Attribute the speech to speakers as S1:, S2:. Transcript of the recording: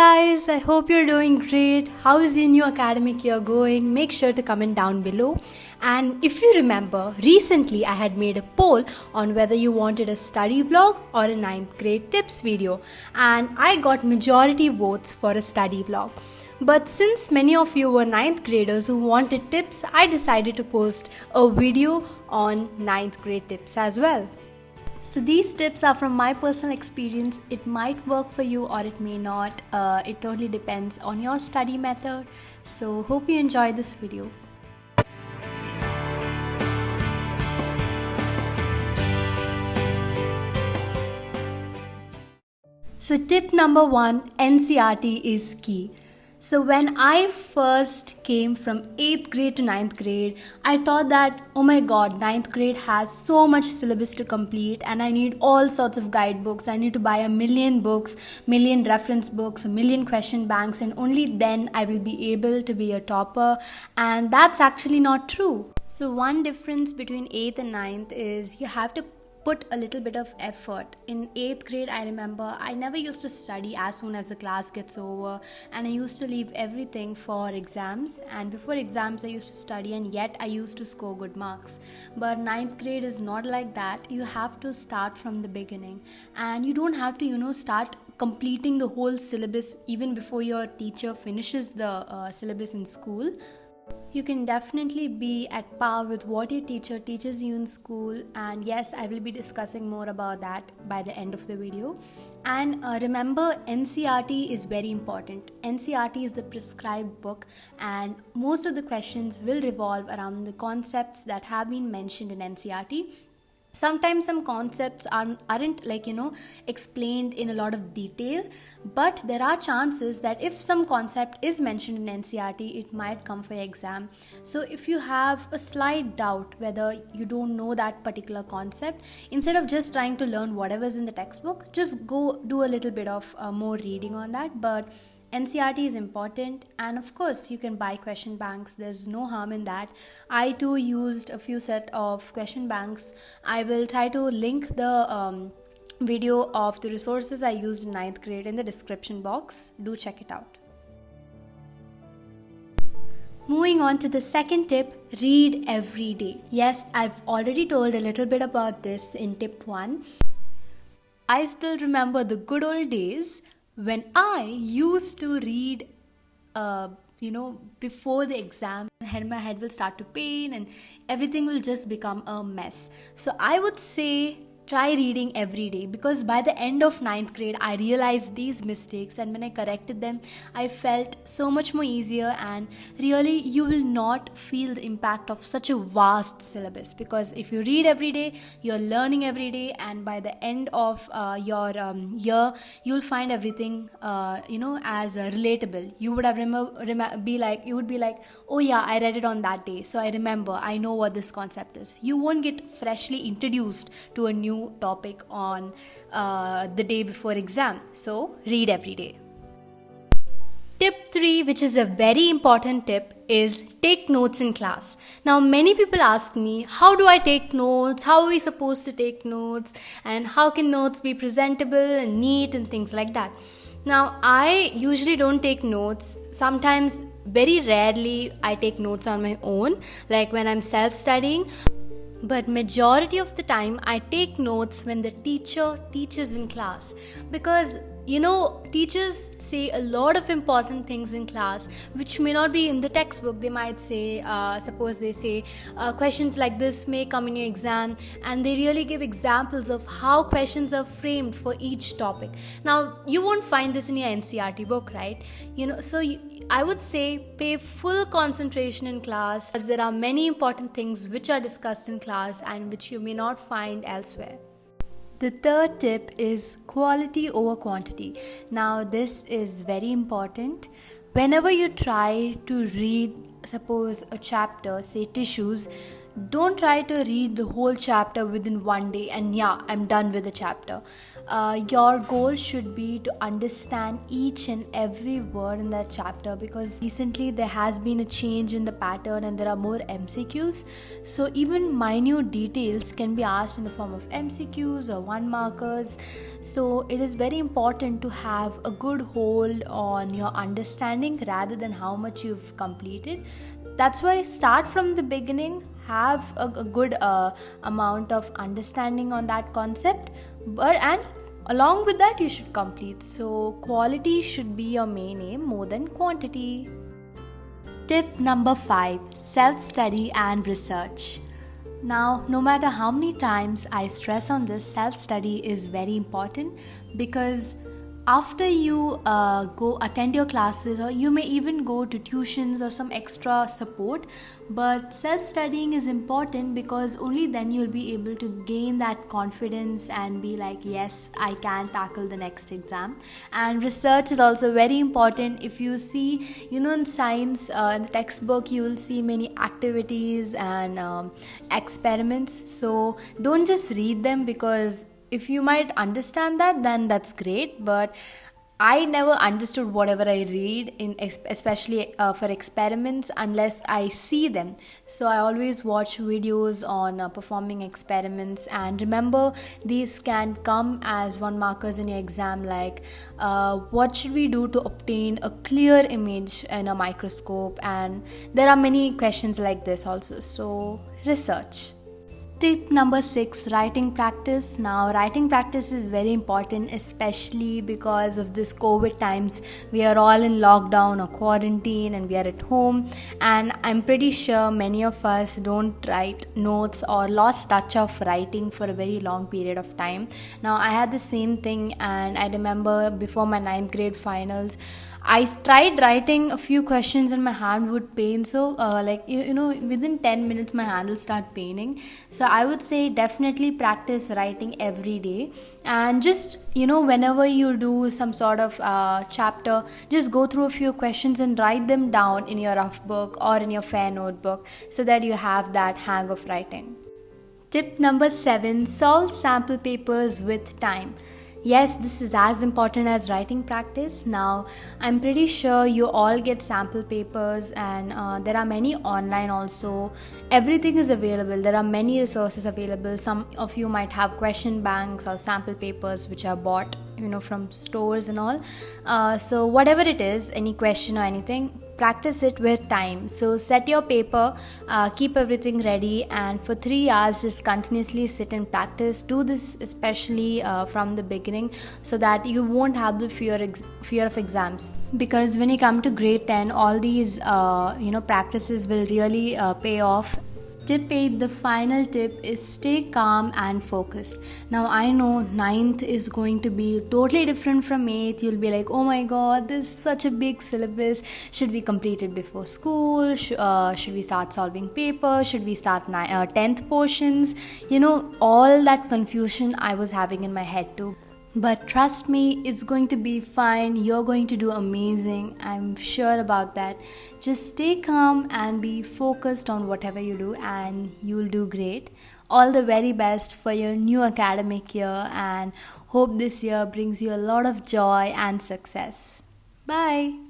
S1: guys, I hope you're doing great. How is your new academic year going? Make sure to comment down below. And if you remember, recently I had made a poll on whether you wanted a study vlog or a ninth grade tips video, and I got majority votes for a study vlog. But since many of you were ninth graders who wanted tips, I decided to post a video on ninth grade tips as well. So these tips are from my personal experience. It might work for you or it may not. It totally depends on your study method. So hope you enjoy this video. So tip number 1, NCERT is key. So when I first came from 8th grade to 9th grade, I thought that, oh my god, 9th grade has so much syllabus to complete and I need all sorts of guidebooks. I need to buy a million books, million reference books, a million question banks, and only then I will be able to be a topper. And that's actually not true. So one difference between 8th and 9th is you have to put a little bit of effort. In 8th grade, I remember I never used to study as soon as the class gets over, and I used to leave everything for exams, and before exams I used to study, and yet I used to score good marks. But 9th grade is not like that. You have to start from the beginning, and you don't have to start completing the whole syllabus even before your teacher finishes the syllabus in school. You can definitely be at par with what your teacher teaches you in school, and yes, I will be discussing more about that by the end of the video. And remember, NCERT is very important. NCERT is the prescribed book, and most of the questions will revolve around the concepts that have been mentioned in NCERT. Sometimes some concepts aren't explained in a lot of detail, but there are chances that if some concept is mentioned in NCERT, it might come for your exam. So if you have a slight doubt whether you don't know that particular concept, instead of just trying to learn whatever's in the textbook, just go do a little bit of more reading on that. But NCERT is important, and of course you can buy question banks. There's no harm in that. I too used a few set of question banks. I will try to link the video of the resources I used in 9th grade in the description box. Do check it out. Moving on to the second tip, read every day. Yes, I've already told a little bit about this in tip 1. I still remember the good old days when I used to read, before the exam, my head will start to pain and everything will just become a mess. So I would say try reading every day, because by the end of 9th grade, I realized these mistakes, and when I corrected them, I felt so much more easier, and really you will not feel the impact of such a vast syllabus, because if you read every day, you're learning every day, and by the end of your year, you'll find everything as relatable. You would have you would be like, oh yeah, I read it on that day, so I remember, I know what this concept is. You won't get freshly introduced to a new topic on the day before exam. So read every day. Tip 3, which is a very important tip, is take notes in class. Now many people ask me, how do I take notes? How are we supposed to take notes? And how can notes be presentable and neat and things like that? Now I usually don't take notes. Sometimes, very rarely, I take notes on my own, like when I'm self-studying. But majority of the time, I take notes when the teacher teaches in class, because teachers say a lot of important things in class which may not be in the textbook. They might say, suppose they say questions like this may come in your exam, and they really give examples of how questions are framed for each topic. Now you won't find this in your NCERT book, right? I would say pay full concentration in class, as there are many important things which are discussed in class and which you may not find elsewhere. The third tip is quality over quantity. Now this is very important. Whenever you try to read, suppose a chapter, say tissues, Don't try to read the whole chapter within one day and yeah, I'm done with the chapter. Your goal should be to understand each and every word in that chapter, because recently there has been a change in the pattern and there are more MCQs. So even minute details can be asked in the form of MCQs or one markers. So it is very important to have a good hold on your understanding rather than how much you've completed. That's why start from the beginning, have a good amount of understanding on that concept, and along with that you should complete. So quality should be your main aim more than quantity. Tip number 5: self study and research. Now, no matter how many times I stress on this, self study is very important, because after you go attend your classes, or you may even go to tuitions or some extra support, but self studying is important because only then you'll be able to gain that confidence and be like, yes, I can tackle the next exam. And research is also very important. If you see, in science, in the textbook, you will see many activities and experiments. So don't just read them, because if you might understand that, then that's great, but I never understood whatever I read in especially for experiments unless I see them. So I always watch videos on performing experiments, and remember, these can come as one markers in your exam, like what should we do to obtain a clear image in a microscope, and there are many questions like this also. So research. Tip number 6: writing practice. Now, writing practice is very important, especially because of this COVID times. We are all in lockdown or quarantine and we are at home, and I'm pretty sure many of us don't write notes or lost touch of writing for a very long period of time. Now, I had the same thing, and I remember before my 9th grade finals, I tried writing a few questions and my hand would pain. So, within 10 minutes, my hand will start paining. So, I would say definitely practice writing every day. And just, whenever you do some sort of chapter, just go through a few questions and write them down in your rough book or in your fair notebook, so that you have that hang of writing. Tip number 7: solve sample papers with time. Yes, this is as important as writing practice. Now, I'm pretty sure you all get sample papers, and there are many online also. Everything is available. There are many resources available. Some of you might have question banks or sample papers which are bought, from stores and all. So whatever it is, any question or anything, practice it with time. So set your paper, keep everything ready, and for 3 hours just continuously sit and practice. Do this especially from the beginning, so that you won't have the fear of exams, because when you come to grade 10, all these practices will really pay off. Tip 8, the final tip, is stay calm and focused. Now, I know 9th is going to be totally different from 8th. You'll be like, oh my god, this is such a big syllabus. Should we complete it before school? Should we start solving papers? Should we start 10th portions? All that confusion I was having in my head too. But trust me, it's going to be fine. You're going to do amazing. I'm sure about that. Just stay calm and be focused on whatever you do, and you'll do great. All the very best for your new academic year, and hope this year brings you a lot of joy and success. Bye.